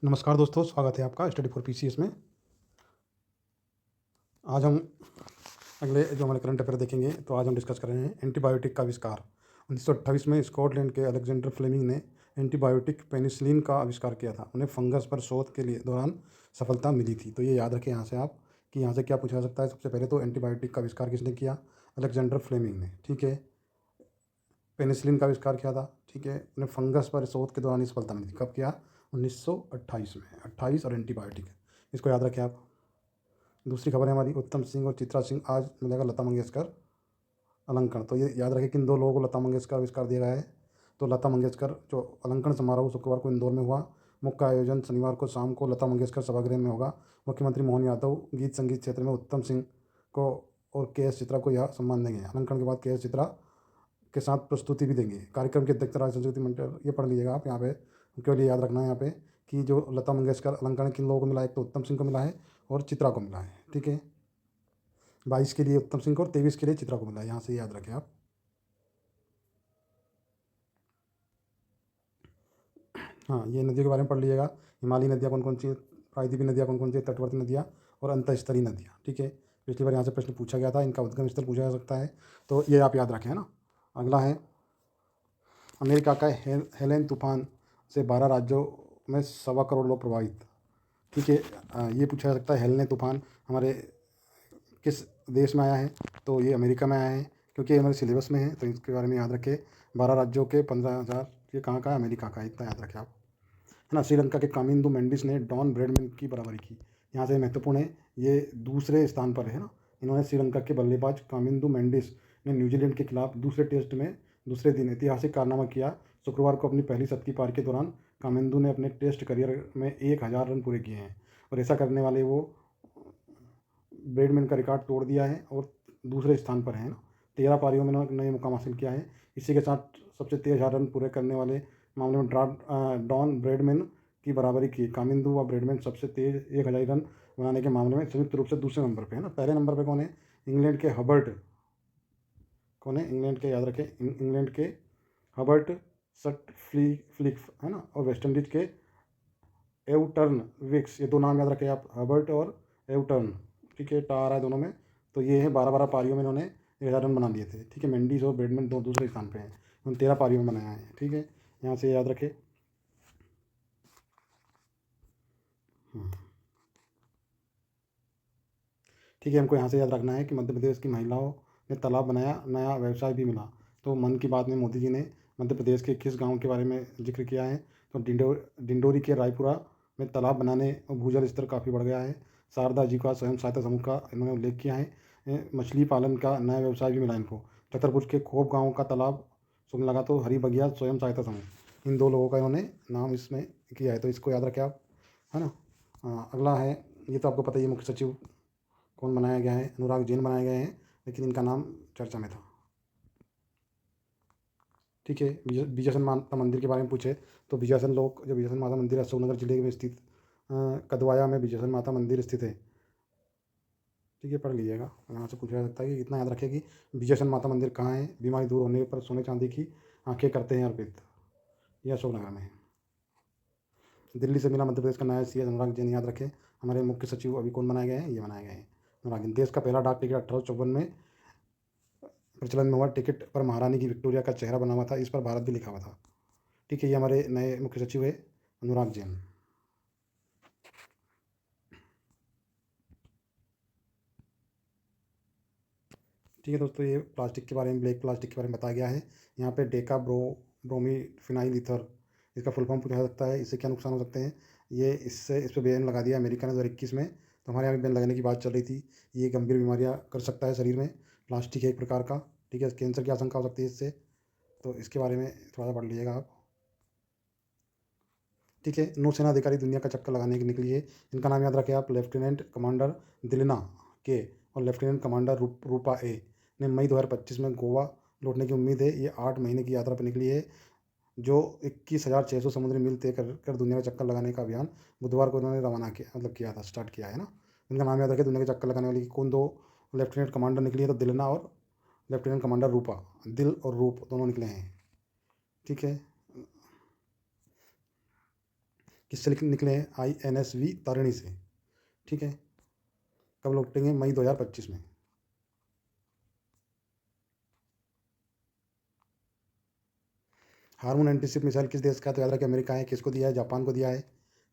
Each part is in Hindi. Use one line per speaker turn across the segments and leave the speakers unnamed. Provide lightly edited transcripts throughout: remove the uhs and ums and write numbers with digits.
नमस्कार दोस्तों, स्वागत है आपका स्टडी फॉर पीसीएस में। आज हम अगले जो हमारे करंट अफेयर देखेंगे, तो आज हम डिस्कस कर रहे हैं एंटीबायोटिक का आविष्कार। 1928 में स्कॉटलैंड के अलेक्जेंडर फ्लेमिंग ने एंटीबायोटिक पेनिसिलिन का आविष्कार किया था। उन्हें फंगस पर शोध के लिए दौरान सफलता मिली थी। तो ये याद रखें यहाँ से आप कि यहाँ से क्या पूछा जा सकता है। सबसे पहले तो एंटीबायोटिक का आविष्कार किसने किया? अलेक्जेंडर फ्लेमिंग ने। ठीक है। पेनिसिलिन का आविष्कार किया था। ठीक है। उन्हें फंगस पर शोध के दौरान ही सफलता मिली थी। कब किया? 1928 में। 28 और एंटीबायोटिक, इसको याद रखें आप। दूसरी खबर है हमारी, उत्तम सिंह और चित्रा सिंह आज मिलेगा लता मंगेशकर अलंकरण। तो ये याद रखें किन दो लोगों को लता मंगेशकर आविष्कार दिया गया है। तो लता मंगेशकर जो अलंकरण समारोह शुक्रवार को इंदौर में हुआ। मुख्य आयोजन शनिवार को शाम को लता मंगेशकर सभागृह में होगा। मुख्यमंत्री मोहन यादव गीत संगीत क्षेत्र में उत्तम सिंह को और के एस चित्रा को यह सम्मान देंगे। अलंकरण के बाद के एस चित्रा के साथ प्रस्तुति भी देंगे। कार्यक्रम की अध्यक्षता राज्य संस्कृति मंडल, ये पढ़ लीजिएगा आप यहाँ पे, केवल याद रखना है यहाँ पे कि जो लता मंगेशकर अलंकरण किन लोगों को मिला है। एक तो उत्तम सिंह को मिला है और चित्रा को मिला है। ठीक है। 22 के लिए उत्तम सिंह को और 23 के लिए चित्रा को मिला है। यहाँ से याद रखें आप। हाँ, ये नदियों के बारे में पढ़ लीजिएगा। हिमालयी नदियाँ कौन कौन सी हैं, प्रायद्वीपीय नदियाँ कौन कौन सी हैं, तटवर्ती नदियाँ और अंतःस्तरीय नदियाँ। ठीक है। पिछली बार यहाँ से प्रश्न पूछा गया था, इनका उद्गम स्थल पूछा जा सकता है। तो ये आप याद रखें, है ना। अगला है अमेरिका का हेलेन तूफान से 12 राज्यों में 1.25 करोड़ लोग प्रभावित। ठीक है। ये पूछा जा सकता है हेलेन तूफान हमारे किस देश में आया है। तो ये अमेरिका में आया है, क्योंकि ये हमारे सिलेबस में है। तो इसके बारे में याद रखें। 12 राज्यों के 15,000, ये कहाँ का है? अमेरिका का है। इतना याद रखें आप, है ना। श्रीलंका के कामिंदु मेंडिस ने डॉन ब्रैडमैन की बराबरी की। यहाँ से महत्वपूर्ण है, ये दूसरे स्थान पर है ना। इन्होंने श्रीलंका के बल्लेबाज कामिंदु मेंडिस ने न्यूजीलैंड के खिलाफ दूसरे टेस्ट में दूसरे दिन ऐतिहासिक कारनामा किया। शुक्रवार को अपनी पहली शतकीय पारी के दौरान कामिंदु ने अपने टेस्ट करियर में 1,000 रन पूरे किए हैं और ऐसा करने वाले वो ब्रैडमैन का रिकॉर्ड तोड़ दिया है और दूसरे स्थान पर है ना। 13 पारियों में उन्होंने मुकाम हासिल किया है। इसी के साथ सबसे तेज रन पूरे करने वाले मामले में डॉन ब्रैडमैन की बराबरी की। कामिंदु व ब्रैडमैन सबसे तेज 1,000 रन बनाने के मामले में संयुक्त रूप से दूसरे नंबर पे है ना। पहले नंबर पे कौन है? इंग्लैंड के हबर्ट। कौन है? इंग्लैंड के, याद रखें, इंग्लैंड के हबर्ट फ्लिक है ना। और वेस्ट इंडीज के एवटर्न विक्स। ये दो नाम याद रखें आप, हबर्ट और एवटर्न। ठीक है। टा आ रहा है दोनों में। तो ये है 12-12 पारियों में इन्होंने 1,000 रन बना लिए थे। ठीक है। मेंडिस और ब्रैडमैन दो दूसरे स्थान पे हैं। उन्होंने 13 पारियों में बनाया है। ठीक है। यहाँ से याद रखें। ठीक है। हमको यहाँ से याद रखना है कि मध्य प्रदेश की महिलाओं ने तालाब बनाया, नया व्यवसाय भी मिला। तो मन की बात में मोदी जी ने मध्य प्रदेश के किस गांव के बारे में जिक्र किया है? तो डिंडोरी के रायपुरा में तालाब बनाने और भूजल स्तर काफ़ी बढ़ गया है। शारदा जी का स्वयं सहायता समूह का इन्होंने उल्लेख किया है। मछली पालन का नया व्यवसाय भी मिला इनको। छतरपुर के खोप गाँव का तालाब सुनने लगा तो हरी बगिया स्वयं सहायता समूह, इन दो लोगों का इन्होंने नाम इसमें किया है। तो इसको याद रखें आप, है ना। अगला है, ये तो आपको पता ही है, मुख्य सचिव कौन बनाया गया है? अनुराग जैन बनाए गए हैं, लेकिन इनका नाम चर्चा में था। ठीक है। विजयसन माता मंदिर के बारे में पूछे तो विजयसन लोग, जो विजयसन माता मंदिर अशोकनगर जिले में स्थित कदवाया में विजयसन माता मंदिर स्थित है। ठीक है, पढ़ लीजिएगा। यहाँ से पूछा जा सकता है कि इतना याद रखें कि विजयसन माता मंदिर कहाँ है। बीमारी दूर होने पर सोने चांदी की आंखें करते हैं अर्पित। यह अशोकनगर में है। दिल्ली से मिला मध्य प्रदेश का नया सीएस अनुराग जैन, याद रखें। हमारे मुख्य सचिव अभी कौन बनाए गए हैं? ये बनाए गए हैं अनुराग जैन। देश का पहला डाक टिकट 1854 में प्रचलन में हुआ। टिकट पर महारानी की विक्टोरिया का चेहरा बना हुआ था। इस पर भारत भी लिखा हुआ था। ठीक है। ये हमारे नए मुख्य सचिव है अनुराग जैन। ठीक है दोस्तों, ये प्लास्टिक के बारे में, ब्लैक प्लास्टिक के बारे में बताया गया है। यहाँ पे डेका ब्रोमी फिनाइल ईथर, इसका फुल फॉर्म पूछा जा सकता है। इससे क्या नुकसान हो सकते हैं? ये इससे इस पर बैन लगा दिया अमेरिका ने 2021 में। तो हमारे यहाँ भी बैन लगाने की बात चल रही थी। ये गंभीर बीमारियाँ कर सकता है शरीर में। प्लास्टिक है एक प्रकार का। ठीक है। कैंसर की आशंका हो सकती है इससे। तो इसके बारे में थोड़ा सा पढ़ लीजिएगा आप। ठीक है। नौसेना अधिकारी दुनिया का चक्कर लगाने के निकली है। इनका नाम याद रखें आप, लेफ्टिनेंट कमांडर दिलना के और लेफ्टिनेंट कमांडर रूपा ए ने मई 2025 में गोवा लौटने की उम्मीद है। ये 8 महीने की यात्रा पर निकली है, जो 21,600 समुद्री मील तय कर दुनिया का चक्कर लगाने का अभियान बुधवार को उन्होंने रवाना किया, मतलब किया था, स्टार्ट किया है ना। इनका नाम याद रखें। दुनिया के चक्कर लगाने वाली कौन दो लेफ्टिनेंट कमांडर निकली है? तो दिलना और लेफ्टिनेंट कमांडर रूपा, दिल और रूप दोनों निकले हैं। ठीक है। किससे निकले हैं? INSV तारिणी से। ठीक है, कब लौटेंगे? मई 2025 में। हार्मोन एंटीशिप मिसाइल किस देश का है? तो याद रखिए अमेरिका है। किसको दिया है? जापान को दिया है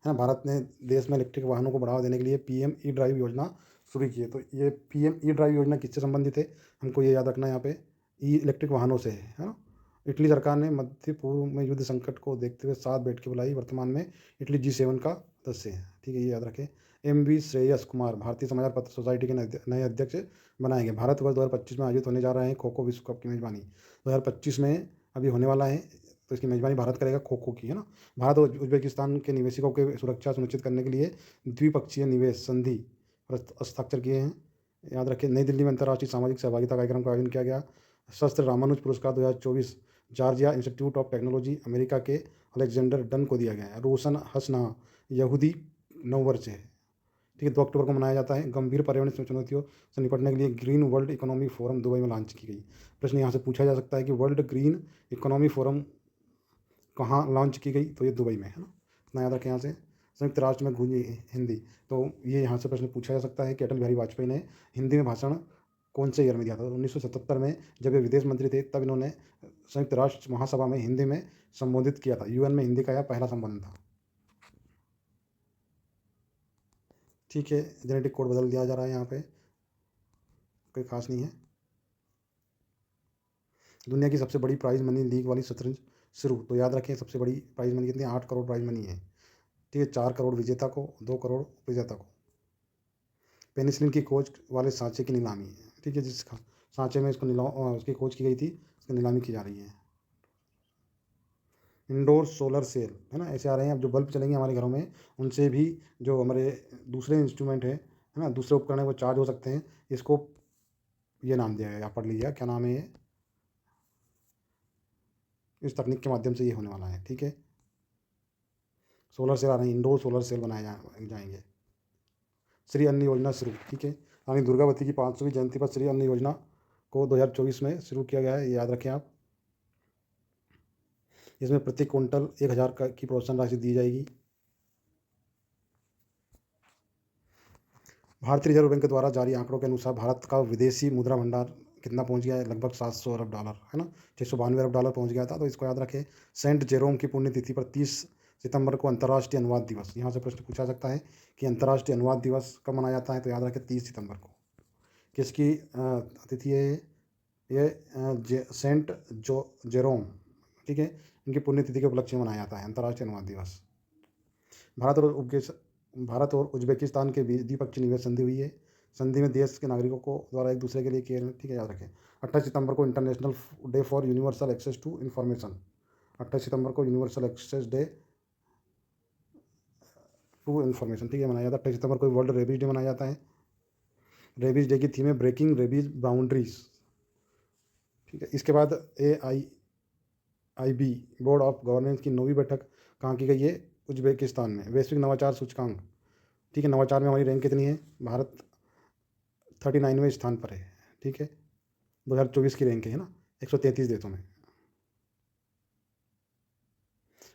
ना। भारत ने देश में इलेक्ट्रिक वाहनों को बढ़ावा देने के लिए PM ई ड्राइव योजना शुरू की है। तो ये PM ई ड्राइव योजना किससे संबंधित है? हमको ये याद रखना है यहाँ पे, ई इलेक्ट्रिक वाहनों से है ना। इटली सरकार ने मध्य पूर्व में युद्ध संकट को देखते हुए 7 बैठकें बुलाई। वर्तमान में इटली G7 का सदस्य है। ठीक है, ये याद रखें। MV श्रेयस कुमार भारतीय समाचार पत्र सोसाइटी के नए अध्यक्ष बनाए गए। भारत वर्ष 2025 में आयोजित होने जा रहे हैं खो खो विश्व कप की मेजबानी 2025 में अभी होने वाला है। तो इसकी मेजबानी भारत करेगा खो खो की, है ना। भारत और उज्बेकिस्तान के निवेशकों की सुरक्षा सुनिश्चित करने के लिए द्विपक्षीय निवेश संधि पर हस्ताक्षर किए हैं। याद रखें, नई दिल्ली में अंतर्राष्ट्रीय सामाजिक सहभागिता कार्यक्रम का आयोजन किया गया। शस्त्र रामानुज पुरस्कार 2024 Georgia institute of technology America के अलेक्जेंडर डन को दिया गया है। रोशन हसना यहूदी नववर्ष है। ठीक है, 2 अक्टूबर को मनाया जाता है। गंभीर पर्यावरण चुनौतियों से निपटने के लिए green world economy forum Dubai में लॉन्च की गई। प्रश्न यहाँ से पूछा जा सकता है कि वर्ल्ड ग्रीन इकोनॉमी फोरम कहाँ लॉन्च की गई? तो ये दुबई में, है ना। इतना याद रखें यहाँ से। संयुक्त राष्ट्र में गूंजी हिंदी, तो ये यहाँ से प्रश्न पूछा जा सकता है कि अटल बिहारी वाजपेयी ने हिंदी में भाषण कौन से ईयर में दिया था? 1977 में जब ये विदेश मंत्री थे तब इन्होंने संयुक्त राष्ट्र महासभा में हिंदी में संबोधित किया था। UN में हिंदी का यह पहला संबोधन था। ठीक है, जेनेटिक कोड बदल दिया जा रहा है यहाँ पे, कोई खास नहीं है। दुनिया की सबसे बड़ी प्राइज मनी लीग वाली शतरंज शुरू। तो याद रखें, सबसे बड़ी प्राइज मनी कितनी? 8 करोड़ प्राइज मनी है। ठीक है, 4 करोड़ विजेता को, 2 करोड़ विजेता को। पेनिसिलिन की खोज वाले सांचे की नीलामी है। ठीक है, जिस सांचे में इसको उसकी खोज की गई थी, उसकी नीलामी की जा रही है। इंडोर सोलर सेल, है ना, ऐसे आ रहे हैं अब जो बल्ब चलेंगे हमारे घरों में, उनसे भी जो हमारे दूसरे इंस्ट्रूमेंट है ना, दूसरे उपकरण है, वो चार्ज हो सकते हैं। इसको ये नाम दिया गया, आप पढ़ लीजिए क्या नाम है ये। इस तकनीक के माध्यम से ये होने वाला है। ठीक है, सोलर सेल आ रहे हैं, इंडोर सोलर सेल बनाए जाएंगे। श्री अन्न योजना शुरू। ठीक है, रानी दुर्गावती की 500वीं जयंती पर श्री अन्न योजना को 2024 में शुरू किया गया है, ये याद रखें आप। इसमें प्रति क्विंटल 1000 की प्रोत्साहन राशि दी जाएगी। भारतीय रिजर्व बैंक द्वारा जारी आंकड़ों के अनुसार भारत का विदेशी मुद्रा भंडार कितना पहुंच गया है? लगभग 700 अरब डॉलर, है ना। 692 अरब डॉलर पहुंच गया था। तो इसको याद रखें। सेंट जेरोम की पुण्यतिथि पर 30 सितंबर को अंतर्राष्ट्रीय अनुवाद दिवस, यहाँ से प्रश्न पूछा सकता है कि अंतर्राष्ट्रीय अनुवाद दिवस कब मनाया जाता है? तो याद रखें 30 सितंबर को। किसकी तिथि है ये? Saint Jerome. ठीक है, इनकी पुण्यतिथि के उपलक्ष्य में मनाया जाता है अंतर्राष्ट्रीय अनुवाद दिवस। भारत और भारत और उज्बेकिस्तान के बीच द्विपक्षीय निवेश संधि हुई है। संधि में देश के नागरिकों को द्वारा एक दूसरे के लिए किए। ठीक है, याद रखें। 28 सितंबर को international day for universal access to information. 28 सितंबर को universal access day to information, ठीक है, मनाया जाता है। 28 सितंबर को वर्ल्ड रेबीज डे मनाया जाता है। रेबीज डे की थीम है ब्रेकिंग रेबीज बाउंड्रीज। ठीक है, इसके बाद AIIB बोर्ड ऑफ गवर्नेंस की 9वीं बैठक कहाँ की गई है? उज्बेकिस्तान में। वैश्विक नवाचार सूचकांक। ठीक है, नवाचार में हमारी रैंक कितनी है? भारत 39वें स्थान पर है। ठीक है, 2024 की रैंक है ना, 133 देशों में।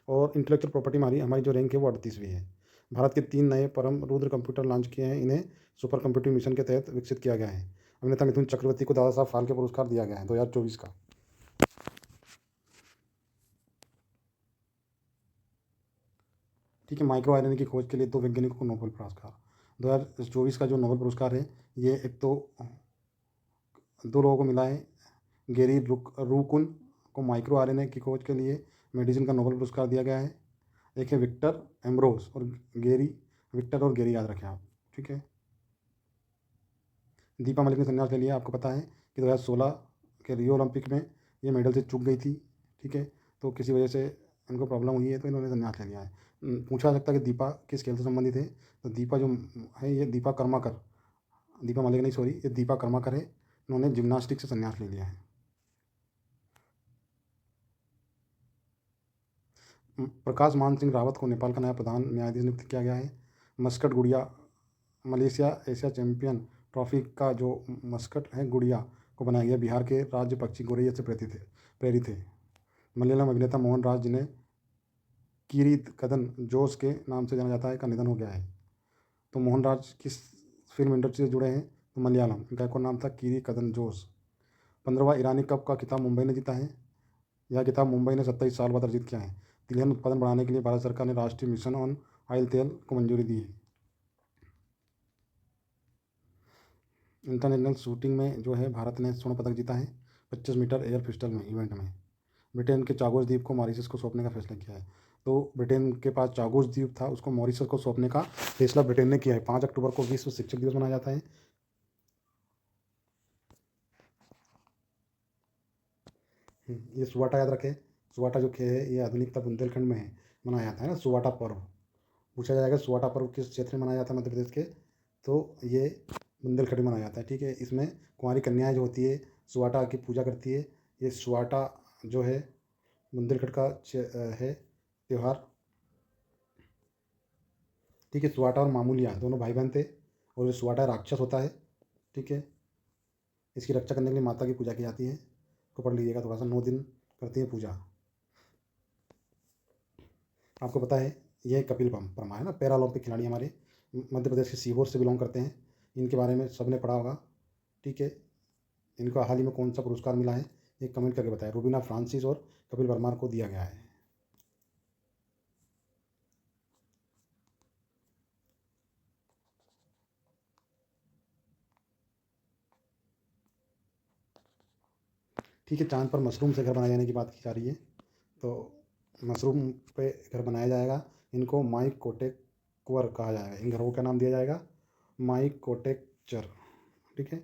और इंटेलेक्चुअल प्रॉपर्टी हमारी हमारी जो रैंक है वो 38वीं है। भारत के 3 नए परम रुद्र कंप्यूटर लॉन्च किए हैं। इन्हें सुपर कंप्यूटिंग मिशन के तहत विकसित किया गया है। अभिनेता मिथुन चक्रवर्ती को दादा साहब फाल्के पुरस्कार दिया गया है 2024 का। ठीक है, माइक्रो आयरन की खोज के लिए 2 वैज्ञानिकों को नोबेल पुरस्कार। 2024 का जो नोबेल पुरस्कार है, ये एक तो 2 लोगों को मिला है। गेरी रूकुन को माइक्रो आरएनए की खोज के लिए मेडिसिन का नोबेल पुरस्कार दिया गया है। एक है विक्टर एम्ब्रोस और गेरी, विक्टर और गेरी याद रखें आप। ठीक है, दीपा मलिक ने संन्यास ले लिया। आपको पता है कि 2016 के रियो ओलंपिक में ये मेडल से चूक गई थी। ठीक है, तो किसी वजह से इनको प्रॉब्लम हुई है, तो इन्होंने संन्यास ले लिया है। पूछा जा सकता है कि दीपा किस खेल से संबंधित है? तो दीपा जो है ये दीपा कर्माकर, दीपा मलिक नहीं, सॉरी, ये दीपा कर्माकर है। इन्होंने जिम्नास्टिक से संन्यास ले लिया है। प्रकाश मान सिंह रावत को नेपाल का नया प्रधान न्यायाधीश नियुक्त किया गया है। मस्कट गुड़िया मलेशिया एशिया चैंपियन ट्रॉफी का जो मस्कट है गुड़िया को बनाया गया बिहार के राज्य पक्षी गोरैया से प्रेरित है। मलयालम अभिनेता मोहन राज जिन्हें कीर्तिकदन जोश के नाम से जाना जाता है का निधन हो गया है। तो मोहनराज किस फिल्म इंडस्ट्री से जुड़े हैं? तो मलयालम। इनका एक और नाम था कीर्तिकदन जोश। 15वां ईरानी कप का खिताब मुंबई ने जीता है। यह खिताब मुंबई ने 27 साल बाद अर्जित किया है। तिलहन उत्पादन बढ़ाने के लिए भारत सरकार ने राष्ट्रीय मिशन ऑन ऑयल तेल को मंजूरी दी है। इंटरनेशनल शूटिंग में जो है भारत ने स्वर्ण पदक जीता है 25 मीटर एयर पिस्टल में इवेंट में। ब्रिटेन के चागोस द्वीप को मॉरिशस को सौंपने का फैसला किया है। तो ब्रिटेन के पास चागोस द्वीप था, उसको मॉरिशस को सौंपने का फैसला ब्रिटेन ने किया है। 5 अक्टूबर को विश्व शिक्षक दिवस मनाया जाता है। ये सुवाटा याद रखें। सुवाटा जो खेल है ये आधुनिकता बुंदेलखंड में है मनाया जाता है ना, सुवाटा पर्व। पूछा जाएगा सुवाटा पर्व किस क्षेत्र में मनाया जाता है मध्य प्रदेश के, तो ये बुंदेलखंड में मनाया जाता है। ठीक है, इसमें कुंवारी कन्याएं जो होती है सुवाटा की पूजा करती है। ये सुवाटा जो है बुंदेलखंड का है त्यौहार। ठीक है, सुवाटा और मामूलिया दोनों भाई बहन थे और जो सुवाटा राक्षस होता है, ठीक है, इसकी रक्षा करने के लिए माता की पूजा की जाती है। तो पढ़ लीजिएगा थोड़ा सा, 9 दिन करती है पूजा। आपको पता है ये कपिल वर्मा है ना, पैरा ओलंपिक खिलाड़ी हमारे मध्य प्रदेश के सीहोर से बिलोंग करते हैं। इनके बारे में सबने पढ़ा होगा। ठीक है, इनको हाल ही में कौन सा पुरस्कार मिला है ये कमेंट करके बताएं। रूबीना फ्रांसिस और कपिल वर्मा को दिया गया है। ठीक है, चांद पर मशरूम से घर बनाए जाने की बात की जा रही है। तो मशरूम पे घर बनाया जाएगा। इनको माई कोटेक्वर कहा जाएगा। इन घरों का नाम दिया जाएगा माई कोटेक्चर। ठीक है,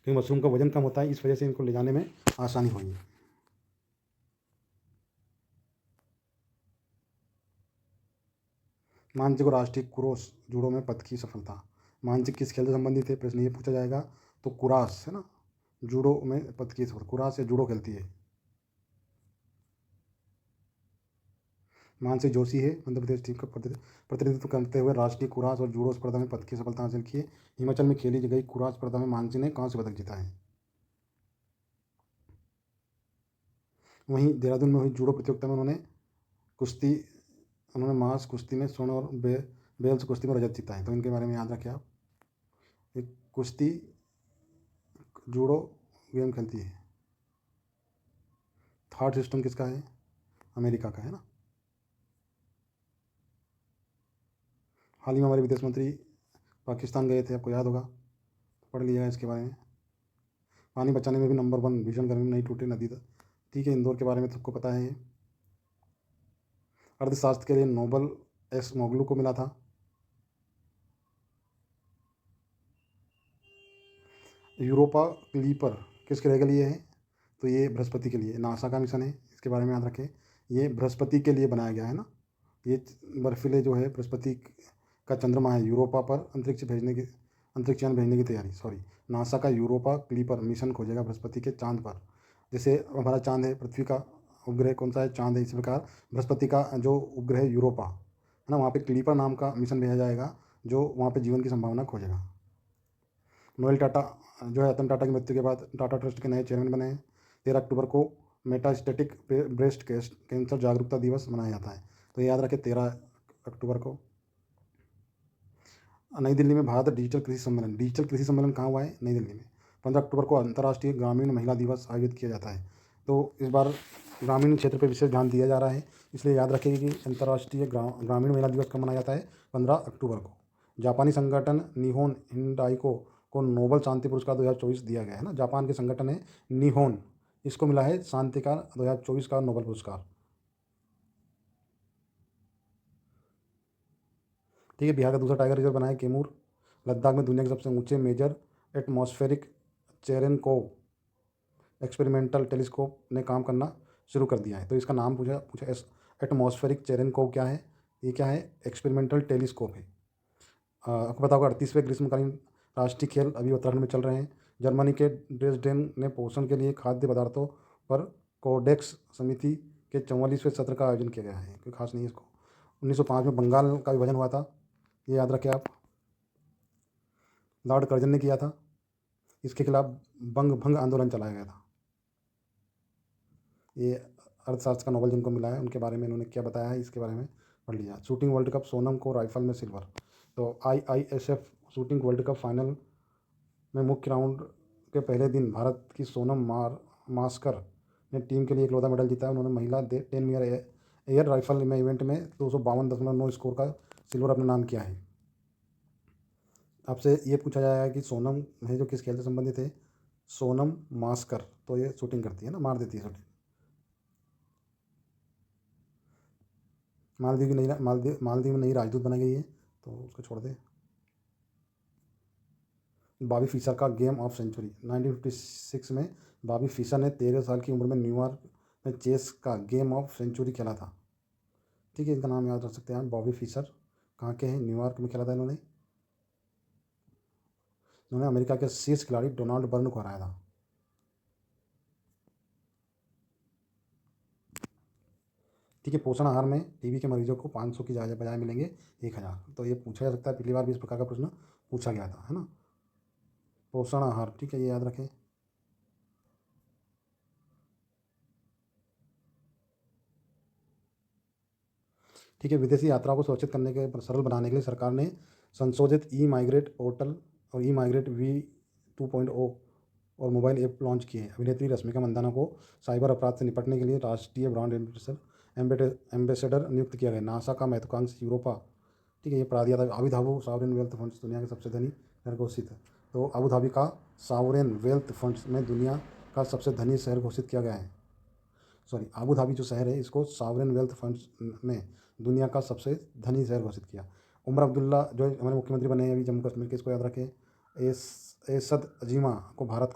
क्योंकि मशरूम का वजन कम होता है, इस वजह से इनको ले जाने में आसानी होगी। मानसिक और राष्ट्रीय कुरोस जूडो में पद की सफलता। मानसिक किस खेल से संबंधित है प्रश्न ये पूछा जाएगा। तो कुरास है ना, जूडो में पद की सफलता। कुरास या जूडो खेलती है। मानसी जोशी है मध्य प्रदेश टीम का प्रतिनिधित्व करते हुए राष्ट्रीय कुरास और जूडो स्पर्धा में पद की सफलता हासिल की है। हिमाचल में खेली गई कुरास स्पर्धा में मानसी ने कांस्य पदक जीता है। वहीं देहरादून में हुई जूडो प्रतियोगिता में उन्होंने मास कुश्ती में स्वर्ण और बेल्स कुश्ती में रजत जीता है। तो इनके बारे में याद रखें आप। एक कुश्ती जूडो गेम खेलती है। थॉट सिस्टम किसका है? अमेरिका का है ना। हाल ही में हमारे विदेश मंत्री पाकिस्तान गए थे, आपको याद होगा, पढ़ लिया है इसके बारे में। पानी बचाने में भी नंबर 1, भीषण गर्मी में नहीं टूटे नदी तक। ठीक है, इंदौर के बारे में सबको पता है। अर्थशास्त्र के लिए नोबल एस मोगलू को मिला था। यूरोपा क्लीपर किस ग्रह के लिए है? तो ये बृहस्पति के लिए, नासा का मिशन है। इसके बारे में याद रखें, ये बृहस्पति के लिए बनाया गया है ना। ये बर्फीले जो है बृहस्पति का चंद्रमा है, यूरोपा पर अंतरिक्षयान भेजने की तैयारी। सॉरी, नासा का यूरोपा क्लीपर मिशन खोजेगा बृहस्पति के चांद पर। जैसे हमारा चांद है, पृथ्वी का उपग्रह कौन सा है? चांद है। इसी प्रकार बृहस्पति का जो उपग्रह है यूरोपा है ना, वहाँ पे क्लीपर नाम का मिशन भेजा जाएगा जो वहाँ पे जीवन की संभावना खोजेगा। नोएल टाटा जो है रतन टाटा की मृत्यु के बाद टाटा ट्रस्ट के नए चेयरमैन बने हैं। 13 अक्टूबर को मेटास्टेटिक ब्रेस्ट कैंसर जागरूकता दिवस मनाया जाता है। तो याद रखें 13 अक्टूबर को। नई दिल्ली में भारत डिजिटल कृषि सम्मेलन कहाँ हुआ है? नई दिल्ली में। 15 अक्टूबर को अंतर्राष्ट्रीय ग्रामीण महिला दिवस आयोजित किया जाता है। तो इस बार ग्रामीण क्षेत्र पर विशेष ध्यान दिया जा रहा है, इसलिए याद रखिए कि अंतर्राष्ट्रीय ग्रामीण महिला दिवस कब मनाया जाता है? 15 अक्टूबर को। जापानी संगठन निहोन हिंडाइको को नोबल शांति पुरस्कार 2024 दिया गया है ना। जापान के संगठन है निहोन, इसको मिला है शांति का 2024 का नोबल पुरस्कार। ठीक है, बिहार का दूसरा टाइगर रिजर्व बना है कैमूर। लद्दाख में दुनिया के सबसे ऊंचे major atmospheric Cherenkov experimental telescope ने काम करना शुरू कर दिया है। तो इसका नाम पूछा पूछा एटमॉस्फेरिक चेरेनकोव क्या है? ये क्या है? एक्सपेरिमेंटल टेलीस्कोप है। आपको पता होगा 38वें ग्रीष्मकालीन राष्ट्रीय खेल अभी उत्तराखंड में चल रहे हैं। जर्मनी के ड्रेसडेन ने पोषण के लिए खाद्य पदार्थों पर कोडेक्स समिति के 44वें सत्र का आयोजन किया गया है। कोई खास नहीं है इसको। 1905 में बंगाल का विभाजन हुआ था, ये याद रखें आप। लॉर्ड कर्जन ने किया था। इसके खिलाफ भंग आंदोलन चलाया गया था। ये अर्थशास्त्र का नोबेल जिनको मिला है उनके बारे में इन्होंने क्या बताया है, इसके बारे में पढ़ लिया। शूटिंग वर्ल्ड कप, सोनम को राइफल में सिल्वर। तो IISF shooting world cup final में मुख्य राउंड के पहले दिन भारत की सोनम मास्कर ने टीम के लिए इकलौता मेडल जीता है। उन्होंने महिला 10 मीटर एयर राइफल में इवेंट में 252.9 स्कोर का सिल्वर अपने नाम किया है। आपसे ये पूछा जाएगा कि सोनम है जो किस खेल से संबंधित है। सोनम मास्कर, तो ये शूटिंग करती है ना, मार देती है शूटिंग। मालदीव में नई राजदूत बनाई गई है, तो उसको छोड़ दे। बॉबी फिशर का गेम ऑफ सेंचुरी। 1956 में बॉबी फिशर ने 13 साल की उम्र में न्यूयॉर्क में चेस का गेम ऑफ सेंचुरी खेला था। ठीक है, इनका नाम याद रख सकते हैं। बॉबी फिशर कहाँ के हैं? न्यूयॉर्क में खेला था इन्होंने। इन्होंने अमेरिका के शीर्ष खिलाड़ी डोनाल्ड बर्न को हराया था। ठीक है, पोषण आहार में टीबी के मरीजों को 500 की बजाय मिलेंगे 1000। तो ये पूछा जा सकता है, पिछली बार भी इस प्रकार का प्रश्न पूछा गया था, है ना। पोषण आहार, ठीक है, ये याद रखें। ठीक है, विदेशी यात्राओं को सुरक्षित करने के सरल बनाने के लिए सरकार ने संशोधित ई माइग्रेट पोर्टल और ई माइग्रेट V 2.0 और मोबाइल ऐप लॉन्च किए हैं। अभिनेत्री रश्मिका मंदाना को साइबर अपराध से निपटने के लिए राष्ट्रीय ब्रांड एम्बेसडर नियुक्त किया गया। नासा का महत्वाकांक्षी यूरोपा, ठीक है, ये पढ़ा दिया था। Abu Dhabi sovereign wealth funds दुनिया के सबसे धनी शहर घोषित है। तो अबू धाबी का सॉवरेन वेल्थ फंड्स में दुनिया का सबसे धनी शहर घोषित किया गया है। सॉरी, अबू धाबी जो शहर है इसको सॉवरेन वेल्थ फंड्स में दुनिया का सबसे धनी शहर घोषित किया। उमर अब्दुल्ला जो हमारे मुख्यमंत्री बने हैं अभी जम्मू कश्मीर के, इसको याद रखें। एसद अजीमा को भारत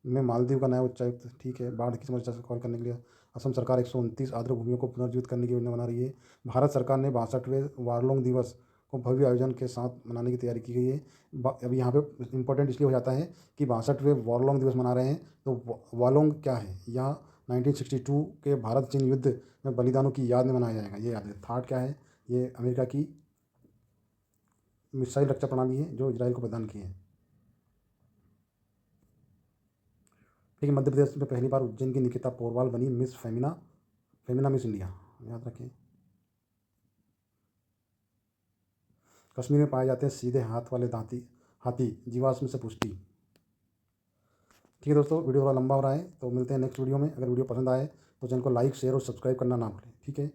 में मालदीव का नया उच्चायुक्त, ठीक है। बाढ़ की समस्या से कॉल करने के लिए असम सरकार 129 आर्द्र भूमियों को पुनर्जीवित करने की योजना बना रही है। भारत सरकार ने 62वें वारलोंग दिवस को भव्य आयोजन के साथ मनाने की तैयारी की गई है। अभी यहाँ पे इंपॉर्टेंट इसलिए हो जाता है कि 62वें वारलोंग दिवस मना रहे हैं। तो वालोंग क्या है? यहाँ 1962 के भारत चीन युद्ध में बलिदानों की याद में मनाया जाएगा, ये याद है। थार्ड क्या है? ये अमेरिका की मिसाइल रक्षा प्रणाली है जो इजराइल को प्रदान की है। ठीक है, मध्य प्रदेश में पहली बार उज्जैन की निकिता पोरवाल बनी मिस फेमिना मिस इंडिया, याद रखें। कश्मीर में पाए जाते हैं सीधे हाथ वाले हाथी, जीवाश्म से पुष्टि। ठीक है दोस्तों, वीडियो थोड़ा लंबा हो रहा है, तो मिलते हैं नेक्स्ट वीडियो में। अगर वीडियो पसंद आए तो चैनल को लाइक, शेयर और सब्सक्राइब करना ना भूलें, ठीक है।